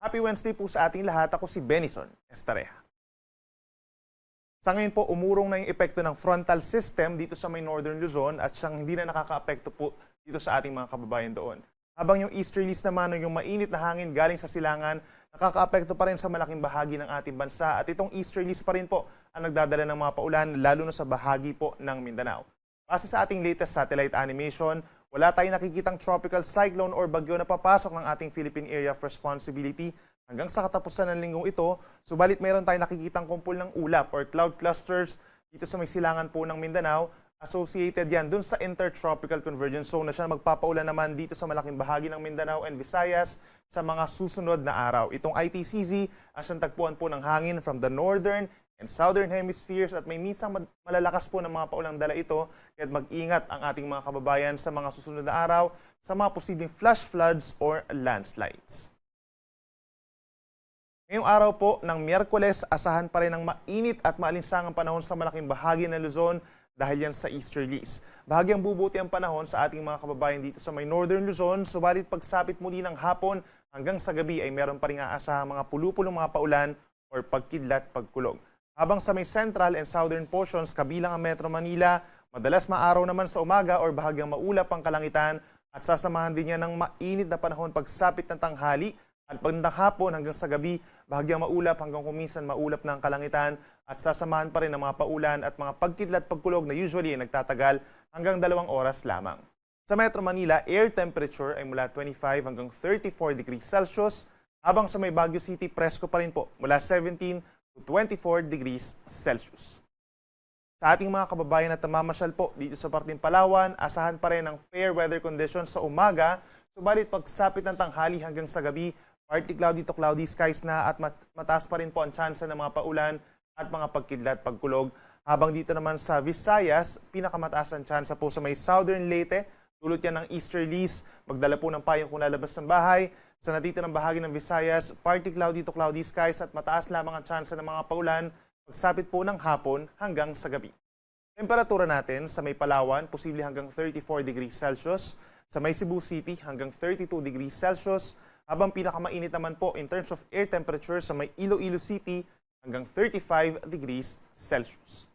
Happy Wednesday po sa ating lahat. Ako si Benison Estareja. Sa ngayon po, umurong na yung epekto ng frontal system dito sa may Northern Luzon at siyang hindi na nakaka-apekto po dito sa ating mga kababayan doon. Habang yung easterlies naman o yung mainit na hangin galing sa silangan, nakaka-apekto pa rin sa malaking bahagi ng ating bansa. At itong easterlies pa rin po ang nagdadala ng mga paulan, lalo na sa bahagi po ng Mindanao. Base sa ating latest satellite animation, wala tayong nakikitang tropical cyclone or bagyo na papasok ng ating Philippine Area of Responsibility hanggang sa katapusan ng linggong ito. Subalit mayroon tayong nakikitang kumpol ng ulap or cloud clusters dito sa may silangan po ng Mindanao. Associated yan dun sa Intertropical Convergence Zone na siya magpapaulan naman dito sa malaking bahagi ng Mindanao and Visayas sa mga susunod na araw. Itong ITCZ ang siyang tagpuan po ng hangin from the northern and southern hemispheres at may minsang malalakas po ng mga paulang dala ito, kaya't mag-ingat ang ating mga kababayan sa mga susunod na araw sa mga posibleng flash floods or landslides. Ngayong araw po ng Miyerkules, asahan pa rin ang mainit at maalinsangang panahon sa malaking bahagi ng Luzon dahil yan sa easterlies. Bahagyang bubuti ang panahon sa ating mga kababayan dito sa may Northern Luzon, subalit pagsapit muli ng hapon hanggang sa gabi ay meron pa rin aasahang mga pulupulong mga paulan or pagkidlat, pagkulog. Habang sa may central and southern portions, kabilang ang Metro Manila, madalas maaraw naman sa umaga or bahagyang maulap ang kalangitan at sasamahan din niya ng mainit na panahon pagsapit ng tanghali at pagdating hapon hanggang sa gabi, bahagyang maulap hanggang kuminsan maulap na ang kalangitan at sasamahan pa rin ng mga paulan at mga pagkidlat pagkulog na usually ay nagtatagal hanggang 2 oras lamang. Sa Metro Manila, air temperature ay mula 25 hanggang 34 degrees Celsius, habang sa may Baguio City, presko pa rin po mula 17 to 24 degrees Celsius. Sa ating mga kababayan na tamamasyal po dito sa parting Palawan, asahan pa rin ang fair weather conditions sa umaga, subalit pagsapit ng tanghali hanggang sa gabi, partly cloudy to cloudy skies na at mataas pa rin po ang tsansa ng mga paulan at mga pagkidlat, pagkulog. Habang dito naman sa Visayas, pinakamataas ang tsansa po sa may southern Leyte, dulot yan ng easterlies, magdala po ng payong kung lalabas ng bahay. Sa natitirang bahagi ng Visayas, partly cloudy to cloudy skies at mataas lamang ang tsansa ng mga paulan, pagsapit po ng hapon hanggang sa gabi. Temperatura natin sa may Palawan, posible hanggang 34 degrees Celsius, sa may Cebu City hanggang 32 degrees Celsius, habang pinakamainit naman po in terms of air temperature sa may Iloilo City hanggang 35 degrees Celsius.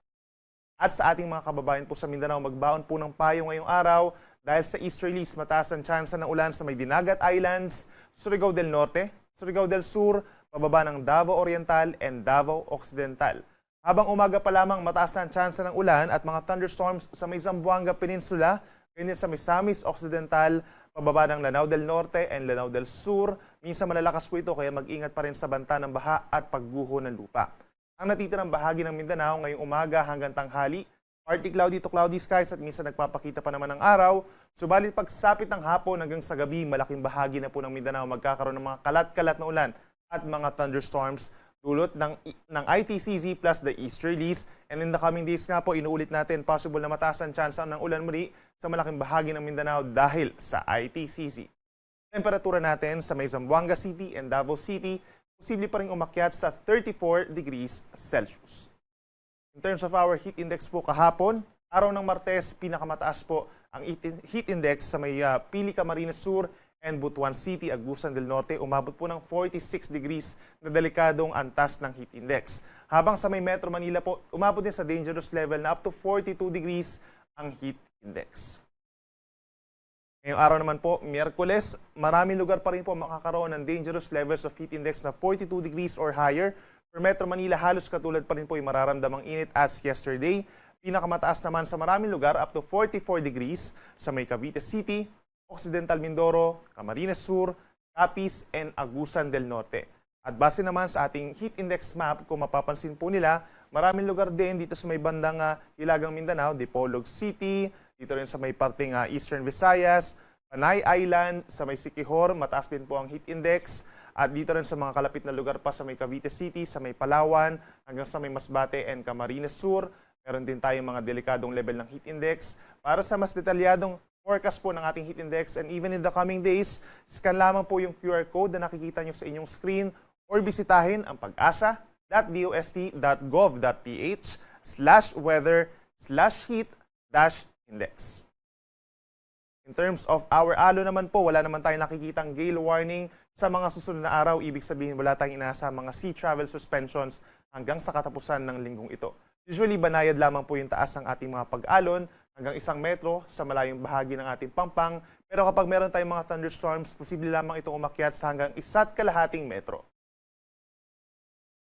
At sa ating mga kababayan po sa Mindanao, magbaon po ng payo ngayong araw dahil sa easterlies, mataas ang tsansa ng ulan sa may Dinagat Islands, Surigao del Norte, Surigao del Sur, pababa ng Davao Oriental and Davao Occidental. Habang umaga pa lamang, mataas na ang tsansa ng ulan at mga thunderstorms sa may Zamboanga Peninsula, ganyan sa Misamis Occidental, pababa ng Lanao del Norte and Lanao del Sur. Minsan malalakas po ito kaya mag-ingat pa rin sa banta ng baha at pagguho ng lupa. Ang natitirang bahagi ng Mindanao ngayong umaga hanggang tanghali, partly cloudy to cloudy skies at minsan nagpapakita pa naman ng araw. Subalit pagsapit ng hapon hanggang sa gabi, malaking bahagi na po ng Mindanao magkakaroon ng mga kalat-kalat na ulan at mga thunderstorms dulot ng ITCZ plus the easterlies. And in the coming days nga po, inuulit natin, possible na mataas ang tsansa ng ulan muli sa malaking bahagi ng Mindanao dahil sa ITCZ. Temperatura natin sa may Zamboanga City and Davao City, posible pa rin umakyat sa 34 degrees Celsius. In terms of our heat index po kahapon, araw ng Martes, pinakamataas po ang heat index sa may Pili, Camarines Sur and Butuan City, Agusan del Norte, umabot po ng 46 degrees na delikadong antas ng heat index. Habang sa may Metro Manila po, umabot din sa dangerous level na up to 42 degrees ang heat index. Ngayong araw naman po, Miyerkules, maraming lugar pa rin po makakaroon ng dangerous levels of heat index na 42 degrees or higher. For Metro Manila, halos katulad pa rin po yung mararamdamang init as yesterday. Pinakamataas naman sa maraming lugar, up to 44 degrees sa may Cavite City, Occidental Mindoro, Camarines Sur, Capiz, and Agusan del Norte. At base naman sa ating heat index map, kung mapapansin po nila, maraming lugar din dito sa may bandang Hilagang Mindanao, Dipolog City, dito rin sa may parting Eastern Visayas, Panay Island, sa may Siquijor, mataas din po ang heat index. At dito rin sa mga kalapit na lugar pa sa may Cavite City, sa may Palawan, hanggang sa may Masbate and Camarines Sur. Meron din tayong mga delikadong level ng heat index. Para sa mas detalyadong forecast po ng ating heat index and even in the coming days, scan lamang po yung QR code na nakikita nyo sa inyong screen or bisitahin ang pag-asa.dost.gov.ph/weather/heat-index. In terms of our alo naman po, wala naman tayong nakikitang gale warning sa mga susunod na araw, ibig sabihin wala tayong inaasa mga sea travel suspensions hanggang sa katapusan ng linggong ito. Usually, banayad lamang po yung taas ng ating mga pag-alon hanggang 1 metro sa malayong bahagi ng ating pampang. Pero kapag meron tayong mga thunderstorms, posible lamang itong umakyat sa hanggang 1.5 metro.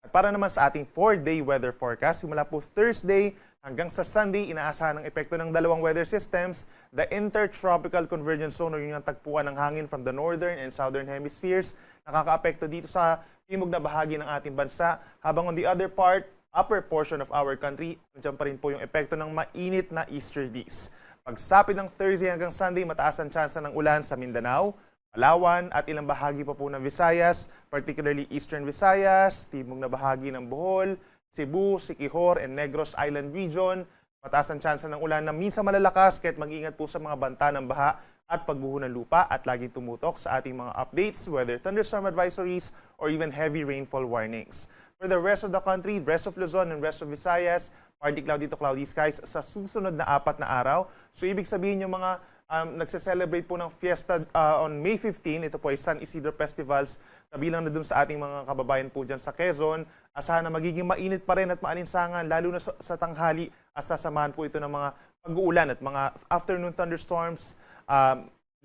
At para naman sa ating 4-day weather forecast, simula po Thursday hanggang sa Sunday, inaasahan ng epekto ng dalawang weather systems, the Intertropical Convergence Zone o yung tagpuan ng hangin from the northern and southern hemispheres, nakakaapekto dito sa timog na bahagi ng ating bansa, habang on the other part, upper portion of our country, nandiyan pa rin po yung epekto ng mainit na easterlies. Pagsapit ng Thursday hanggang Sunday, mataas ang tsansa ng ulan sa Mindanao, Palawan at ilang bahagi pa po ng Visayas, particularly Eastern Visayas, timog na bahagi ng Bohol, Cebu, Siquijor, and Negros Island Region. Mataas ang tsansa ng ulan na minsan malalakas, kahit mag-ingat po sa mga banta ng baha at pagbuho ng lupa at laging tumutok sa ating mga updates, whether thunderstorm advisories or even heavy rainfall warnings. For the rest of the country, rest of Luzon and rest of Visayas, partly cloudy to cloudy skies sa susunod na 4 na araw. So ibig sabihin yung mga nagse-celebrate po ng fiesta on May 15, ito po ay San Isidro Festivals, kabilang na dun sa ating mga kababayan po dyan sa Quezon. Asahan na magiging mainit pa rin at maalinsangan, lalo na sa tanghali, at sasamahan po ito ng mga pag-uulan at mga afternoon thunderstorms.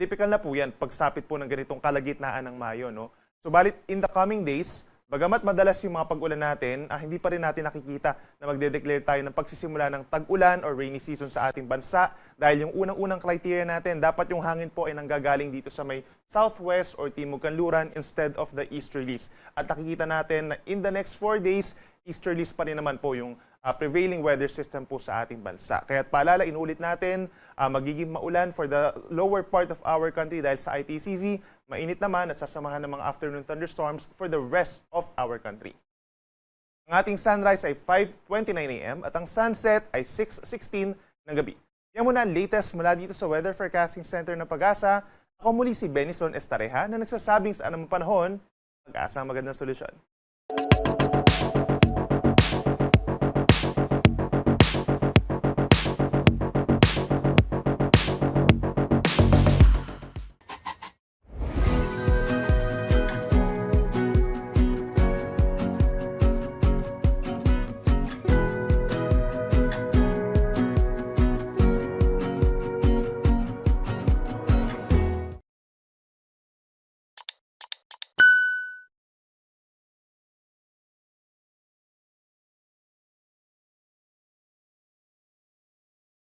Typical na po yan pagsapit po ng ganitong kalagitnaan ng Mayo. No? Subalit in the coming days, bagamat madalas yung mga pag-ulan natin, hindi pa rin natin nakikita na magde-declare tayo ng pagsisimula ng tag-ulan or rainy season sa ating bansa dahil yung unang-unang criteria natin, dapat yung hangin po ay nanggagaling dito sa may southwest or timog kanluran instead of the easterlies. At nakikita natin na in the next 4 days, easterlies pa rin naman po yung prevailing weather system po sa ating bansa. Kaya paalala, inulit natin, magiging maulan for the lower part of our country dahil sa ITCZ, mainit naman at sasamahan ng mga afternoon thunderstorms for the rest of our country. Ang ating sunrise ay 5:29 a.m. at ang sunset ay 6:16 ng gabi. Yan muna ang latest mula dito sa Weather Forecasting Center ng Pag-asa. Ako muli si Benison Estareja na nagsasabing sa anumang panahon, Pag-asa ang magandang solusyon.